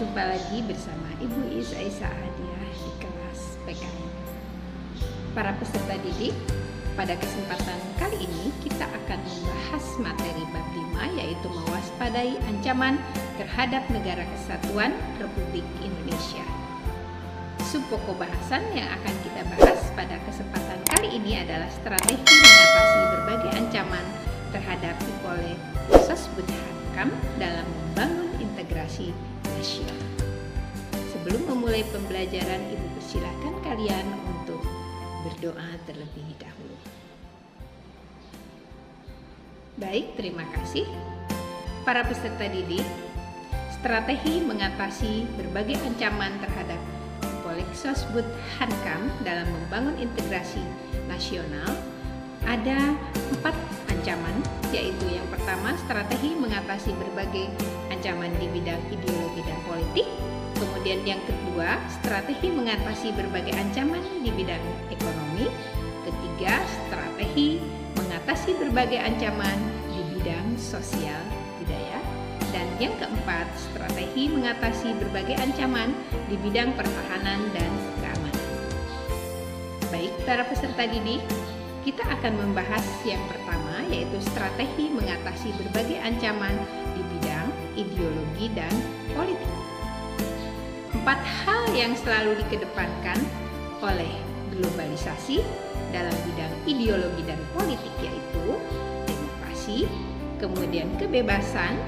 Jumpa lagi bersama Ibu Is Aisyah Hadiah di kelas PKN. Para peserta didik, pada kesempatan kali ini kita akan membahas materi bab 5, yaitu mewaspadai ancaman terhadap negara kesatuan Republik Indonesia. Subpokok bahasan yang akan kita bahas pada kesempatan kali ini adalah strategi mengatasi berbagai ancaman terhadap oleh Sosbud Hankam dalam membangun integrasi nasional. Sebelum memulai pembelajaran, Ibu persilakan kalian untuk berdoa terlebih dahulu. Baik, terima kasih. Para peserta didik, strategi mengatasi berbagai ancaman terhadap Sosbud Hankam dalam membangun integrasi nasional ada 4 ancaman, yaitu yang pertama strategi mengatasi berbagai ancaman di bidang ideologi dan politik. Kemudian yang kedua, strategi mengatasi berbagai ancaman di bidang ekonomi. Ketiga, strategi mengatasi berbagai ancaman di bidang sosial budaya. Dan yang keempat, strategi mengatasi berbagai ancaman di bidang pertahanan dan keamanan. Baik, para peserta didik, kita akan membahas yang pertama, yaitu strategi mengatasi berbagai ancaman di bidang ideologi dan politik. 4 hal yang selalu dikedepankan oleh globalisasi dalam bidang ideologi dan politik, yaitu demokrasi, kemudian kebebasan,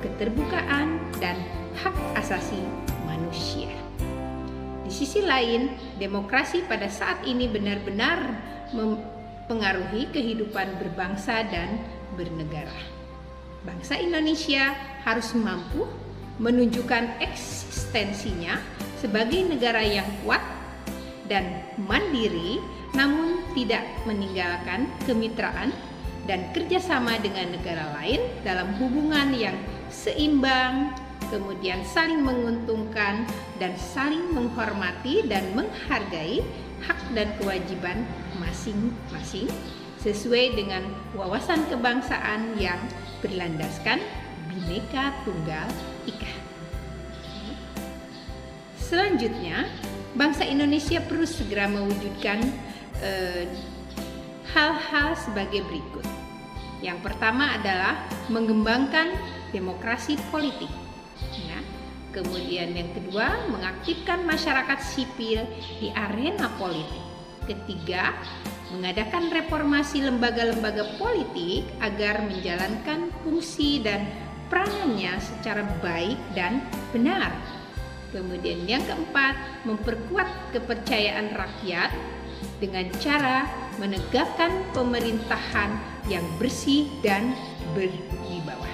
keterbukaan, dan hak asasi manusia. Di sisi lain, demokrasi pada saat ini benar-benar mempengaruhi kehidupan berbangsa dan bernegara. Bangsa Indonesia harus mampu menunjukkan eksistensinya sebagai negara yang kuat dan mandiri, namun tidak meninggalkan kemitraan dan kerjasama dengan negara lain dalam hubungan yang seimbang, kemudian saling menguntungkan dan saling menghormati dan menghargai hak dan kewajiban masing-masing sesuai dengan wawasan kebangsaan yang berlandaskan Bhinneka Tunggal Ika. Selanjutnya, bangsa Indonesia perlu segera mewujudkan hal-hal sebagai berikut. Yang pertama adalah mengembangkan demokrasi politik. Ya. Kemudian yang kedua, mengaktifkan masyarakat sipil di arena politik. Ketiga, mengadakan reformasi lembaga-lembaga politik agar menjalankan fungsi dan peranannya secara baik dan benar. Kemudian yang keempat, memperkuat kepercayaan rakyat dengan cara menegakkan pemerintahan yang bersih dan berwibawa.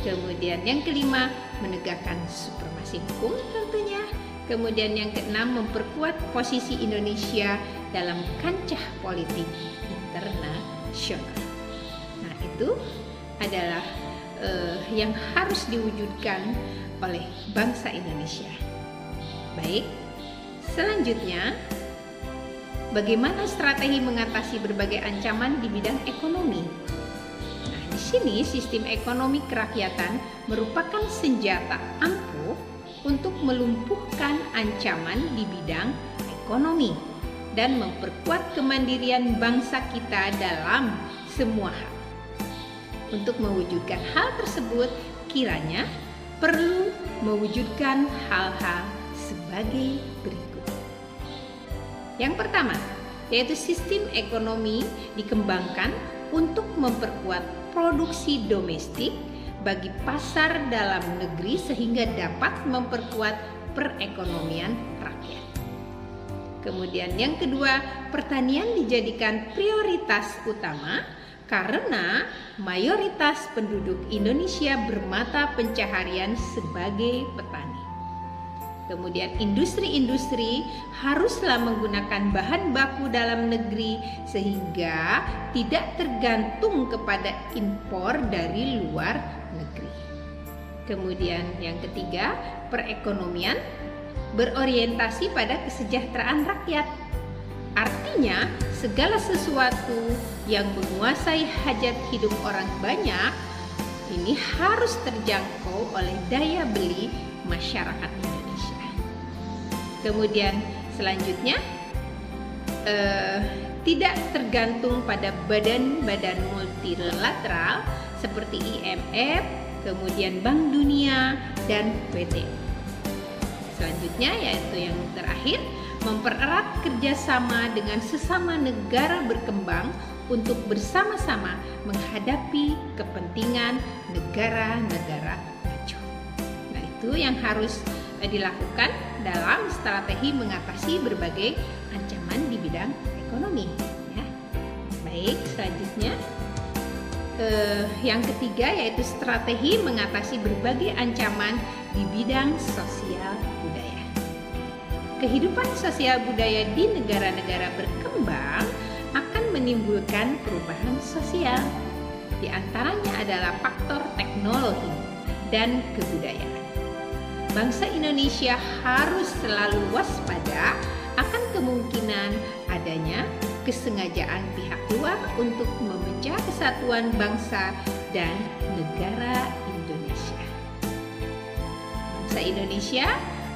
Kemudian yang kelima, menegakkan supremasi hukum tentunya. Kemudian yang keenam, memperkuat posisi Indonesia dalam kancah politik internasional. Nah, itu adalah yang harus diwujudkan oleh bangsa Indonesia. Baik, selanjutnya, bagaimana strategi mengatasi berbagai ancaman di bidang ekonomi? Nah, di sini sistem ekonomi kerakyatan merupakan senjata ampuh untuk melumpuhkan ancaman di bidang ekonomi dan memperkuat kemandirian bangsa kita dalam semua hal. Untuk mewujudkan hal tersebut, kiranya perlu mewujudkan hal-hal sebagai berikut. Yang pertama, yaitu sistem ekonomi dikembangkan untuk memperkuat produksi domestik bagi pasar dalam negeri sehingga dapat memperkuat perekonomian rakyat. Kemudian yang kedua, pertanian dijadikan prioritas utama karena mayoritas penduduk Indonesia bermata pencaharian sebagai petani. Kemudian industri-industri haruslah menggunakan bahan baku dalam negeri sehingga tidak tergantung kepada impor dari luar negeri. Kemudian yang ketiga, perekonomian berorientasi pada kesejahteraan rakyat. Artinya, segala sesuatu yang menguasai hajat hidup orang banyak ini harus terjangkau oleh daya beli masyarakat Indonesia. Kemudian selanjutnya, tidak tergantung pada badan-badan multilateral seperti IMF, kemudian Bank Dunia, dan WTO. Selanjutnya yaitu yang terakhir, mempererat kerjasama dengan sesama negara berkembang untuk bersama-sama menghadapi kepentingan negara-negara maju. Nah, itu yang harus dilakukan dalam strategi mengatasi berbagai ancaman di bidang ekonomi. Ya. Baik, selanjutnya yang ketiga yaitu strategi mengatasi berbagai ancaman di bidang sosial budaya. Kehidupan sosial budaya di negara-negara berkembang akan menimbulkan perubahan sosial. Di antaranya adalah faktor teknologi dan kebudayaan. Bangsa Indonesia harus selalu waspada akan kemungkinan adanya kesengajaan pihak luar untuk memecah kesatuan bangsa dan negara Indonesia. Bangsa Indonesia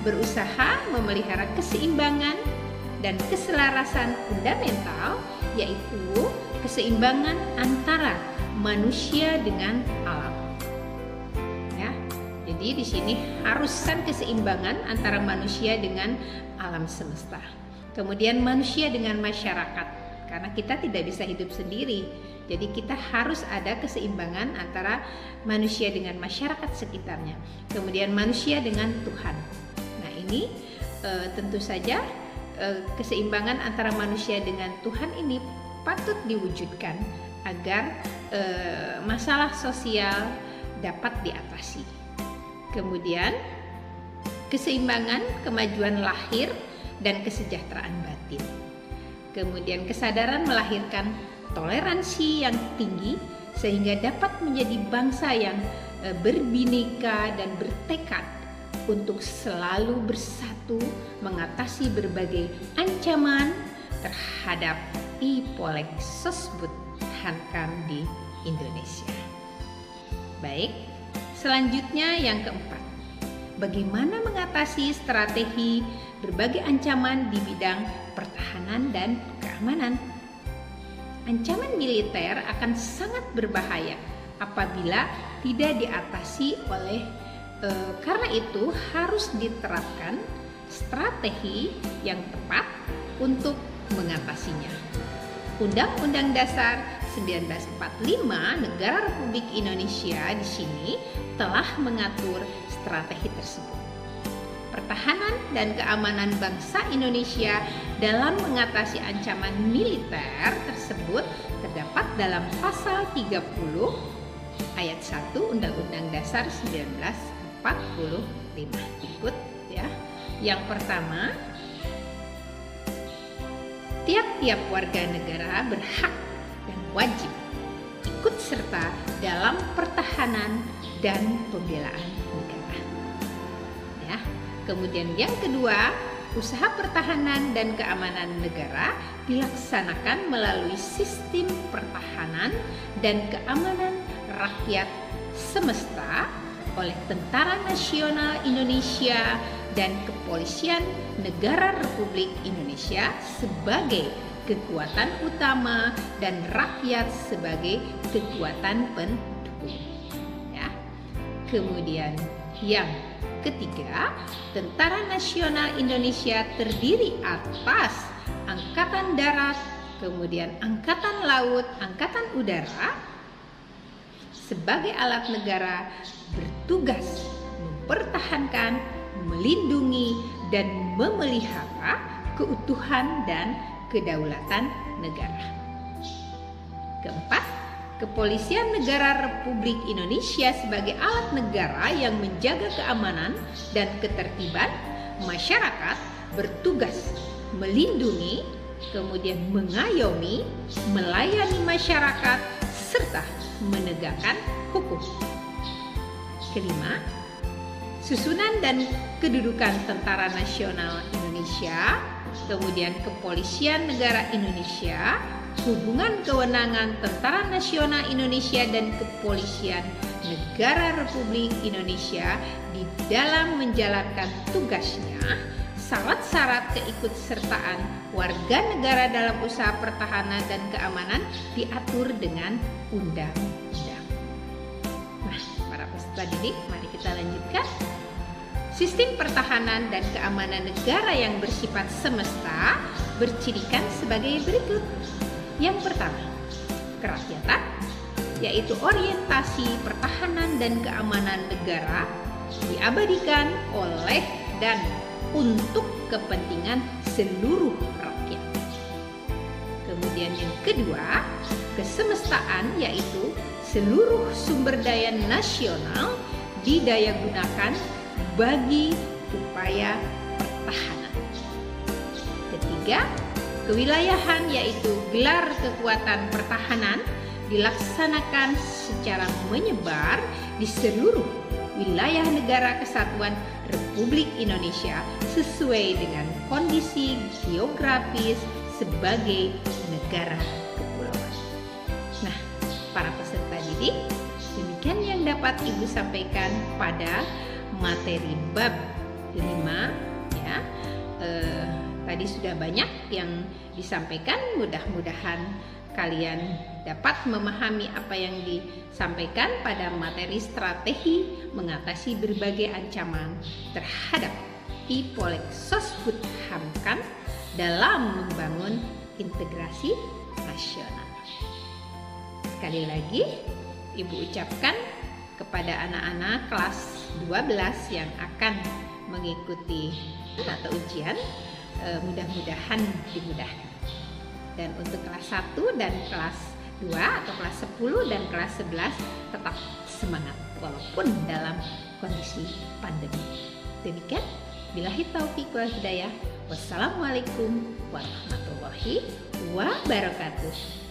berusaha memelihara keseimbangan dan keselarasan fundamental, yaitu keseimbangan antara manusia dengan alam. Ya, jadi di sini haruskan keseimbangan antara manusia dengan alam semesta. Kemudian manusia dengan masyarakat, karena kita tidak bisa hidup sendiri. Jadi kita harus ada keseimbangan antara manusia dengan masyarakat sekitarnya. Kemudian manusia dengan Tuhan. Nah, ini tentu saja keseimbangan antara manusia dengan Tuhan ini patut diwujudkan agar masalah sosial dapat diatasi. Kemudian keseimbangan kemajuan lahir dan kesejahteraan batin. Kemudian kesadaran melahirkan toleransi yang tinggi sehingga dapat menjadi bangsa yang berbineka dan bertekad untuk selalu bersatu mengatasi berbagai ancaman terhadap ipolek sosbud hankam di Indonesia. Baik, selanjutnya yang keempat, bagaimana mengatasi strategi berbagai ancaman di bidang pertahanan dan keamanan. Ancaman militer akan sangat berbahaya apabila tidak diatasi karena itu harus diterapkan strategi yang tepat untuk mengatasinya. Undang-Undang Dasar 1945 Negara Republik Indonesia di sini telah mengatur strategi tersebut. Pertahanan dan keamanan bangsa Indonesia dalam mengatasi ancaman militer tersebut terdapat dalam pasal 30 ayat 1 Undang-Undang Dasar 1945. Ikut ya. Yang pertama, tiap-tiap warga negara berhak dan wajib ikut serta dalam pertahanan dan pembelaan negara. Ya. Kemudian yang kedua, usaha pertahanan dan keamanan negara dilaksanakan melalui sistem pertahanan dan keamanan rakyat semesta oleh Tentara Nasional Indonesia dan Kepolisian Negara Republik Indonesia sebagai kekuatan utama dan rakyat sebagai kekuatan pendukung. Ya. Kemudian yang ketiga, Tentara Nasional Indonesia terdiri atas Angkatan Darat, kemudian Angkatan Laut, Angkatan Udara sebagai alat negara bertugas mempertahankan, melindungi, dan memelihara keutuhan dan kedaulatan negara. Keempat, Kepolisian Negara Republik Indonesia sebagai alat negara yang menjaga keamanan dan ketertiban masyarakat bertugas melindungi, kemudian mengayomi, melayani masyarakat, serta menegakkan hukum. Kelima, susunan dan kedudukan Tentara Nasional Indonesia, kemudian Kepolisian Negara Indonesia, hubungan kewenangan Tentara Nasional Indonesia dan Kepolisian Negara Republik Indonesia di dalam menjalankan tugasnya, syarat-syarat keikutsertaan warga negara dalam usaha pertahanan dan keamanan diatur dengan undang-undang. Nah, para peserta didik, mari kita lanjutkan. Sistem pertahanan dan keamanan negara yang bersifat semesta bercirikan sebagai berikut. Yang pertama, kerakyatan, yaitu orientasi pertahanan dan keamanan negara diabadikan oleh dan untuk kepentingan seluruh rakyat. Kemudian yang kedua, kesemestaan, yaitu seluruh sumber daya nasional didayagunakan bagi upaya pertahanan. Ketiga, kewilayahan, yaitu gelar kekuatan pertahanan dilaksanakan secara menyebar di seluruh wilayah negara kesatuan Republik Indonesia sesuai dengan kondisi geografis sebagai negara kepulauan. Nah, para peserta didik, demikian yang dapat Ibu sampaikan pada materi bab 5 ya. Tadi sudah banyak yang disampaikan, mudah-mudahan kalian dapat memahami apa yang disampaikan pada materi strategi mengatasi berbagai ancaman terhadap Ipolek Sosbud Hamkan dalam membangun integrasi nasional. Sekali lagi, Ibu ucapkan kepada anak-anak kelas 12 yang akan mengikuti atau ujian, mudah-mudahan dimudahkan. Dan untuk kelas 1 dan kelas 2 atau kelas 10 dan kelas 11 tetap semangat walaupun dalam kondisi pandemi. Demikian, billahi taufiq wal hidayah. Wassalamualaikum warahmatullahi wabarakatuh.